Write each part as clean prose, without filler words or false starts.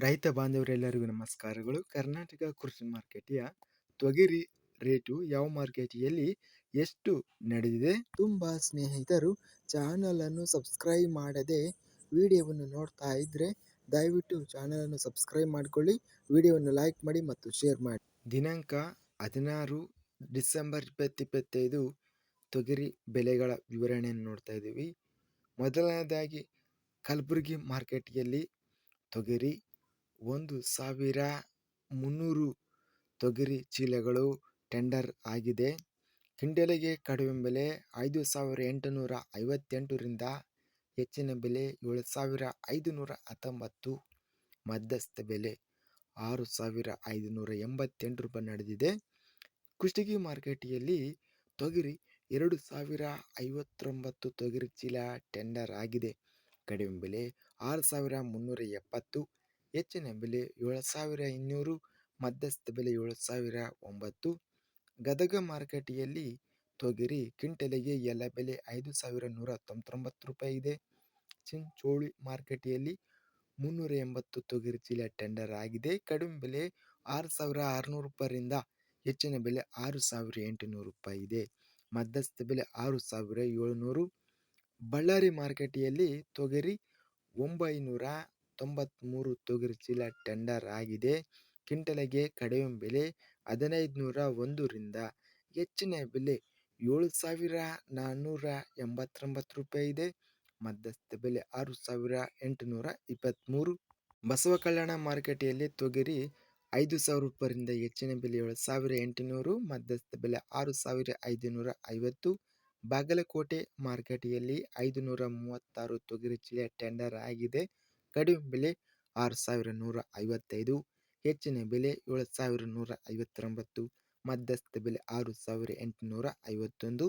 ರೈತ ಬಾಂಧವರೆಲ್ಲರಿಗೂ ನಮಸ್ಕಾರಗಳು. ಕರ್ನಾಟಕ ಕೃಷಿ ಮಾರ್ಕೆಟಿಯ ತೊಗರಿ ರೇಟು ಯಾವ ಮಾರ್ಕೆಟಿಯಲ್ಲಿ ಎಷ್ಟು ನಡೆದಿದೆ? ತುಂಬ ಸ್ನೇಹಿತರು ಚಾನಲನ್ನು ಸಬ್ಸ್ಕ್ರೈಬ್ ಮಾಡದೆ ವಿಡಿಯೋವನ್ನು ನೋಡ್ತಾ ಇದ್ದರೆ ದಯವಿಟ್ಟು ಚಾನಲನ್ನು ಸಬ್ಸ್ಕ್ರೈಬ್ ಮಾಡಿಕೊಳ್ಳಿ, ವಿಡಿಯೋವನ್ನು ಲೈಕ್ ಮಾಡಿ ಮತ್ತು ಶೇರ್ ಮಾಡಿ. ದಿನಾಂಕ 16 ಡಿಸೆಂಬರ್ 2025 ತೊಗರಿ ಬೆಲೆಗಳ ವಿವರಣೆಯನ್ನು ನೋಡ್ತಾ ಇದ್ದೀವಿ. ಮೊದಲನೇದಾಗಿ ಕಲಬುರಗಿ ಮಾರ್ಕೆಟ್ನಲ್ಲಿ ತೊಗರಿ 1300 ತೊಗರಿ ಚೀಲಗಳು ಟೆಂಡರ್ ಆಗಿದೆ. ಕ್ವಿಂಟಲಿಗೆ ಕಡಿಮೆ ಬೆಲೆ 5858 ರಿಂದ ಹೆಚ್ಚಿನ ಬೆಲೆ 7519, ಮಧ್ಯಸ್ಥ ಬೆಲೆ 6588 ರೂಪಾಯಿ ನಡೆದಿದೆ. ಕುಷ್ಟಗಿ ಮಾರ್ಕೆಟಿಯಲ್ಲಿ ತೊಗರಿ 2059 ತೊಗರಿ ಚೀಲ ಟೆಂಡರ್ ಆಗಿದೆ. ಕಡಿಮೆ ಬೆಲೆ 6370, ಹೆಚ್ಚಿನ ಬೆಲೆ 7200, ಮಧ್ಯಸ್ಥ ಬೆಲೆ 7009. ಗದಗ ಮಾರ್ಕೆಟಿಯಲ್ಲಿ ತೊಗರಿ ಕ್ವಿಂಟಲಿಗೆ ಎಲ್ಲ ಬೆಲೆ 5199 ರೂಪಾಯಿ ಇದೆ. ಚಿಂಚೋಳಿ ಮಾರ್ಕೆಟಿಯಲ್ಲಿ 380 ತೊಗರಿ ಚೀಲ ಟೆಂಡರ್ ಆಗಿದೆ. ಕಡಿಮೆ ಬೆಲೆ 6600 ರೂಪಾಯಿಯಿಂದ ಹೆಚ್ಚಿನ ಬೆಲೆ 6800 ರೂಪಾಯಿ ಇದೆ. ಮಧ್ಯಸ್ಥ ಬೆಲೆ 6700. ಬಳ್ಳಾರಿ ಮಾರ್ಕೆಟಿಯಲ್ಲಿ ತೊಗರಿ 993 ತೊಗರಿ ಚೀಲ ಟೆಂಡರ್ ಆಗಿದೆ. ಕ್ವಿಂಟಲಿಗೆ ಕಡಿಮೆ ಬೆಲೆ 1501 ರಿಂದ ಹೆಚ್ಚಿನ ಬೆಲೆ 7489 ರೂಪಾಯಿ ಇದೆ. ಮಧ್ಯಸ್ಥ ಬೆಲೆ 6823. ಬಸವ ಕಲ್ಯಾಣ ಮಾರ್ಕೆಟಿಯಲ್ಲಿ ತೊಗರಿ 5000 ರೂಪಾಯಿಯಿಂದ ಹೆಚ್ಚಿನ ಬೆಲೆ 7800, ಮಧ್ಯಸ್ಥ ಬೆಲೆ 6550. ಬಾಗಲಕೋಟೆ ಮಾರ್ಕೆಟಿಯಲ್ಲಿ 536 ತೊಗರಿ ಚೀಲ ಟೆಂಡರ್ ಆಗಿದೆ. ಕಡಿಮೆ ಬೆಲೆ 6155, ಹೆಚ್ಚಿನ ಬೆಲೆ 7159, ಮಧ್ಯಸ್ಥ ಬೆಲೆ 6851.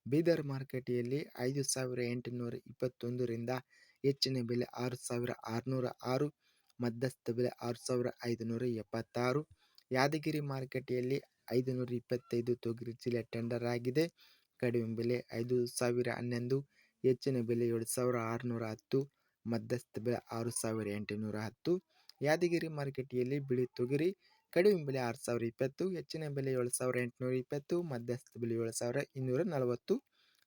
ಬೀದರ್ ಮಾರ್ಕೆಟಿಯಲ್ಲಿ 5821 ರಿಂದ ಹೆಚ್ಚಿನ ಬೆಲೆ 6606, ಮಧ್ಯಸ್ಥ ಬೆಲೆ 6576. ಯಾದಗಿರಿ ಮಾರ್ಕೆಟಿಯಲ್ಲಿ 525 ತೊಗರಿ ಚೀಲ ಟೆಂಡರ್ ಆಗಿದೆ. ಕಡಿಮೆ ಬೆಲೆ 5011, ಹೆಚ್ಚಿನ ಬೆಲೆ 7610, ಮಧ್ಯಸ್ಥ ಬೆಲೆ 6810. ಯಾದಗಿರಿ ಮಾರ್ಕೆಟಿಯಲ್ಲಿ ಬಿಳಿ ತೊಗರಿ ಕಡಿಮೆ ಬೆಲೆ 6020, ಹೆಚ್ಚಿನ ಬೆಲೆ 7820, ಮಧ್ಯಸ್ಥ ಬೆಲೆ 7240.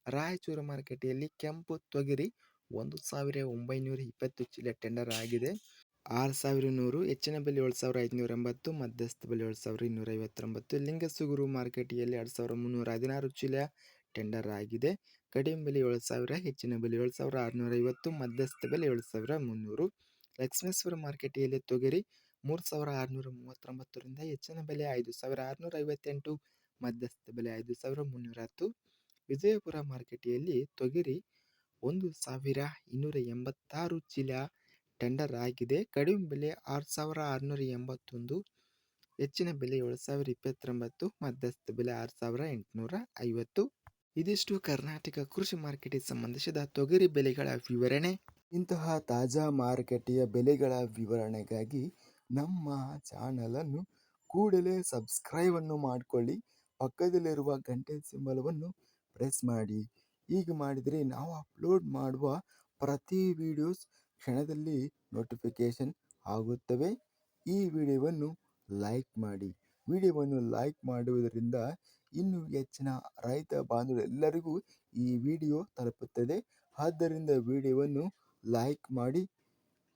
ರಾಯಚೂರು ಮಾರ್ಕೆಟಿಯಲ್ಲಿ ಕೆಂಪು ತೊಗರಿ 1920 ಚೀಲ ಟೆಂಡರ್ ಆಗಿದೆ. 6100, ಹೆಚ್ಚಿನ ಬೆಲೆ 7580, ಮಧ್ಯಸ್ಥ ಬೆಲೆ 7259. ಲಿಂಗಸುಗೂರು ಮಾರ್ಕೆಟಿಯಲ್ಲಿ 2316 ಚೀಲ ಟೆಂಡರ್ ಆಗಿದೆ. ಕಡಿಮೆ ಬೆಲೆ 7000, ಹೆಚ್ಚಿನ ಬೆಲೆ 7650, ಮಧ್ಯಸ್ಥ ಬೆಲೆ 7300. ಲಕ್ಷ್ಮೇಶ್ವರ ಮಾರ್ಕೆಟಿಯಲ್ಲಿ ತೊಗರಿ 3639 ರಿಂದ ಹೆಚ್ಚಿನ ಬೆಲೆ 5658, ಮಧ್ಯಸ್ಥ ಬೆಲೆ 5310. ವಿಜಯಪುರ ಮಾರ್ಕೆಟಿಯಲ್ಲಿ ತೊಗರಿ 1286 ಚೀಲ ಟೆಂಡರ್ ಆಗಿದೆ. ಕಡಿಮೆ ಬೆಲೆ 6681, ಹೆಚ್ಚಿನ ಬೆಲೆ 7029, ಮಧ್ಯಸ್ಥ ಬೆಲೆ 6850. ಇದಿಷ್ಟು ಕರ್ನಾಟಕ ಕೃಷಿ ಮಾರ್ಕೆಟಿಗೆ ಸಂಬಂಧಿಸಿದ ತೊಗರಿ ಬೆಲೆಗಳ ವಿವರಣೆ. ಇಂತಹ ತಾಜಾ ಮಾರುಕಟ್ಟೆಯ ಬೆಲೆಗಳ ವಿವರಣೆಗಾಗಿ ನಮ್ಮ ಚಾನಲನ್ನು ಕೂಡಲೇ ಸಬ್ಸ್ಕ್ರೈಬನ್ನು ಮಾಡಿಕೊಳ್ಳಿ, ಪಕ್ಕದಲ್ಲಿರುವ ಗಂಟೆ ಸಿಂಬಲವನ್ನು ಪ್ರೆಸ್ ಮಾಡಿ. ಹೀಗೆ ಮಾಡಿದರೆ ನಾವು ಅಪ್ಲೋಡ್ ಮಾಡುವ ಪ್ರತಿ ವಿಡಿಯೋಸ್ ಕ್ಷಣದಲ್ಲಿ ನೋಟಿಫಿಕೇಶನ್ ಆಗುತ್ತವೆ. ಈ ವಿಡಿಯೋವನ್ನು ಲೈಕ್ ಮಾಡಿ. ವಿಡಿಯೋವನ್ನು ಲೈಕ್ ಮಾಡುವುದರಿಂದ ಇನ್ನೂ ಹೆಚ್ಚಿನ ರೈತ ಬಾಂಧವರೆಲ್ಲರಿಗೂ ಈ ವಿಡಿಯೋ ತಲುಪುತ್ತದೆ. ಆದ್ದರಿಂದ ವಿಡಿಯೋವನ್ನು ಲೈಕ್ ಮಾಡಿ,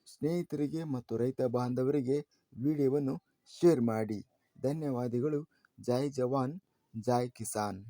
ಸ್ನೇಹಿತರಿಗೆ ಮತ್ತು ರೈತ ಬಾಂಧವರಿಗೆ ವಿಡಿಯೋವನ್ನು ಶೇರ್ ಮಾಡಿ. ಧನ್ಯವಾದಗಳು. ಜೈ ಜವಾನ್, ಜೈ ಕಿಸಾನ್.